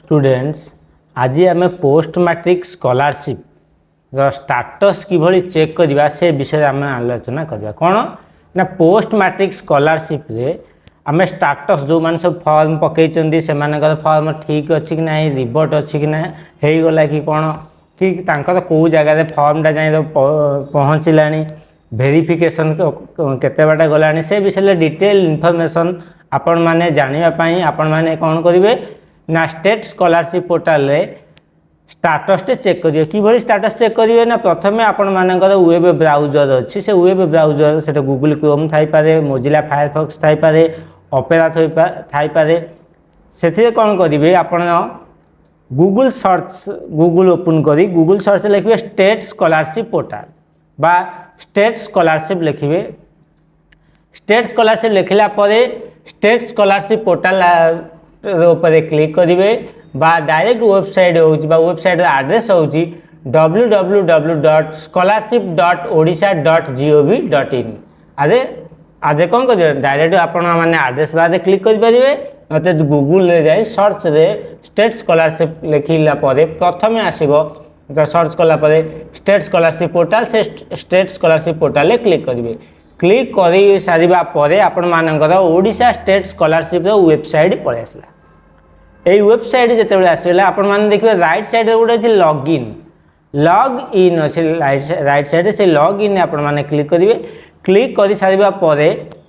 Students आज आम post matric scholarship status किभली चेक करवा से विषय आम आलोचना करवा कौन ना पोस्ट मैट्रिक स्कॉलरशिप रे आम स्टाटस जो मैंने सब फॉर्म पकई से फॉर्म ठीक अच्छी कि ना रिवर्ट अच्छी कि ना हो गला कि कौन कि कौ जगह फॉर्मटा जाए पहुँचला वेरिफिकेशन केते बाटा गलानी से विषय डिटेल इनफॉरमेशन आपण माने जानापी आपण माने कौन करेंगे ना स्टेट स्कॉलरशिप पोर्टल रे स्टाटस टे चेक करिए कि स्टाटस चेक करिए ना प्रथम आपण मानकर वेब ब्राउजर अच्छी से वेब ब्राउजर से गूगल क्रोम थाई पारे मोजिला फायरफॉक्स थाई पारे ओपेरा थाई पारे से कौन करेंगे आपण गूगल सर्च गूगल ओपन करी गूगल सर्च लिखे स्टेट स्कॉलरशिप पोर्टल बा स्टेट स्कॉलरशिप लिखे स्टेट स्कॉलरशिप लिखला स्टेट स्कॉलरशिप पोर्टल ऊपर क्लिक करेंगे बा डायरेक्ट वेबसाइट वेबसाइट एड्रेस हूँ www.scholarship.odisha.gov.in आदे आदे कौन कर डायरेक्ट आपण मैंने एड्रेस बाद क्लिक करेंगे नत गूगल जाए सर्च रे स्टेट स्कॉलरशिप लिखला प्रथम आसो सर्च कलापर स्टेट स्कॉलरशिप पोर्टल से स्टेट स्कॉलरशिप पोर्टल क्लिक करेंगे क्लिक कर सारापर आपण मानकर ओडिशा स्टेट स्कॉलरशिप वेबसाइट पलि आसला ये वेबसाइट जिते आसला आपण मैंने देखिए राइट साइड गोटे अच्छे लॉग इन अच्छे राइट साइड से लॉग इन आपण मैंने क्लिक करेंगे क्लिक कर सारापर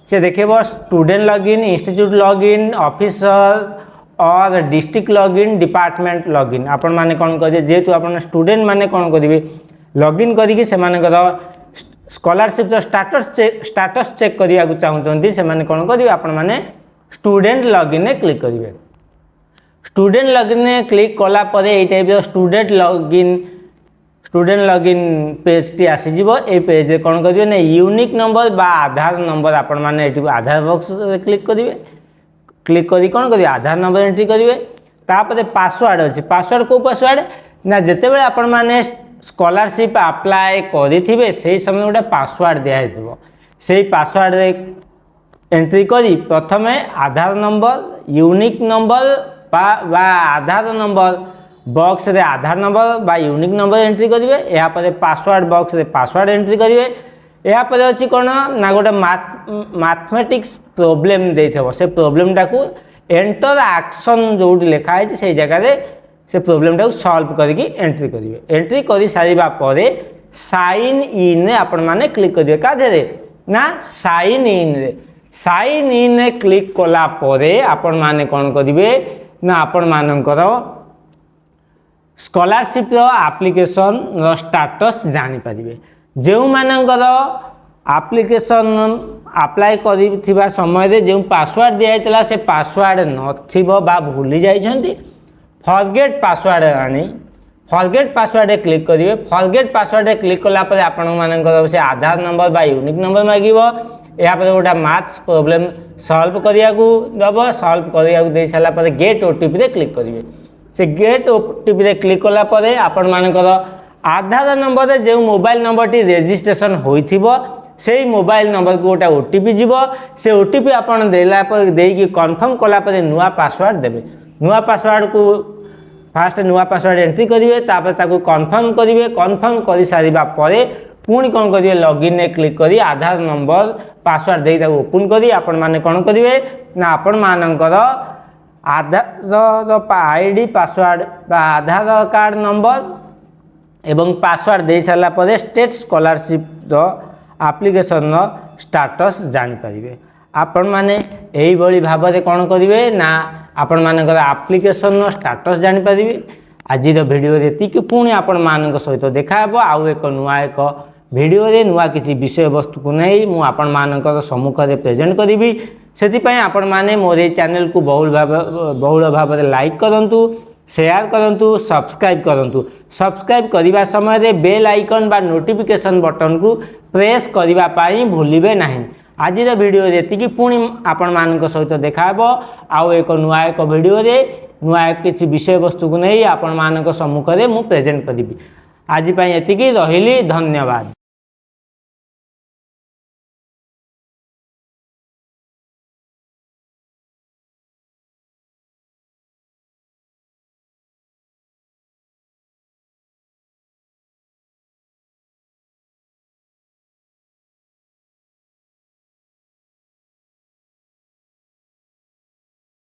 से देखेब student login institute login officer और डिस्ट्रिक्ट लॉगिन डिपार्टमेंट लॉगिन आपण मैंने कौन करेंगे जेहेतु आप स्टूडेंट मैंने कौन करेंगे लॉगिन करके स्कॉलरशिप स्टाटस चेक करने को चाहते से कौन करेंगे आपण मैंने स्टूडेंट लॉगिन क्लिक करेंगे स्टूडेंट लॉगिन क्लिक कलापर ये टाइप स्टूडेंट लॉगिन पेज टी आसीज ये पेज कौन करेंगे ना यूनिक नंबर बा आधार नंबर आपण मैंने आधार बॉक्स क्लिक करेंगे क्लिक करी कौन करेंगे आधार नंबर एंट्री करेंगे तापर पासवर्ड अच्छे पासवर्ड को पासवर्ड ना जिते बड़े आपण मैंने स्कॉलरशिप अप्लाई करेंगे से समय गोटे पासवर्ड दिखाई से पासवर्ड एंट्री करी प्रथम आधार नंबर यूनिक नंबर बा आधार नंबर बॉक्स रे आधार नंबर बा यूनिक नंबर एंट्री करेंगे यापर पासवर्ड बॉक्स रे पासवर्ड एंट्री करेंगे यापर अच्छी कौन ना गोटे मैथमेटिक्स प्रोब्लेम देथबो से प्रोब्लेम टाकू एंटर एक्शन जो लिखाई से जगह से प्रोब्लेम टाकू सॉल्व करके एंट्री करेंगे एंट्री कर सारा पर साइन इन आपण माने क्लिक करेंगे क्या ना साइन इन रे क्लिक कला परे आपण माने कौन करेंगे ना आपण मानकर स्कॉलरशिप एप्लिकेशन स्टाटस जानी पारिबे जो मानकर एप्लिकेशन अप्लाई कर समय जो पासवर्ड दिखाई से पासवर्ड नथिबो बा भूली जाइछंती फॉरगेट पासवर्ड आनी फॉरगेट पासवर्ड क्लिक करेंगे फॉरगेट पासवर्ड क्लिक कलापर आपण मानकर से आधार नंबर बा यूनिक नंबर मागिबो यापर गोटे मैथ्स प्रोब्लेम सॉल्व करिया को दब सॉल्व करिया को दे साला पर गेट ओटीपी रे क्लिक करेंगे से गेट ओटीपी रे क्लिक कलापर आपण मानकर आधार नंबर रे जो मोबाइल नंबर टी रजिस्ट्रेशन होइथिबो से मोबाइल नंबर को गोटे ओटीपी जीव से ओटीपी आपन देला पर देकी कन्फर्म कलापर नुआ पासवर्ड देबे नुआ पासवर्ड को फास्ट नुआ पासवर्ड एंट्री करेंगे तापर ताको कन्फर्म करेंगे कन्फर्म कर सारा पर पुणी कौन करेंगे लॉगिन ने क्लिक करी आधार नंबर पासवर्ड दे ताको ओपन करी आपण माने कौन करेंगे ना आपण मानकर आधार आईडी पासवर्ड बा आधार कार्ड नंबर एवं पासवर्ड दे सारा पर स्टेट स्कॉलरशिप एप्लिकेशन स्टाटस जानी पारिबे आपण माने एही बड़ी भाव में कौन करेंगे ना आपण मानकर एप्लिकेशन स्टाटस जानी पारिबे आज वीडियो एतिक पुणी आपण मान सहित देखा आउ एक नुआ एक वीडियो रे नुआ किसी विषय वस्तु को नहीं मु आपण मानकर सम्मुख में प्रेजेंट करी से आपण माने मोर ये चैनल को बहुल भाव में लाइक करंतु शेयर करंतु सब्सक्राइब करंतु सब्सक्राइब करने समय बेल आइकन बा नोटिफिकेशन बटन को प्रेस करने पाई भूलिबे नहीं आज वीडियो एतिक पुणी आपण मान सहित देखा आउ एक नुआ एक वीडियो रे नुआ किसी विषय वस्तु को नहीं आपण मान सम्मुख में मु प्रेजेंट करी आज एतिक रहिली धन्यवाद।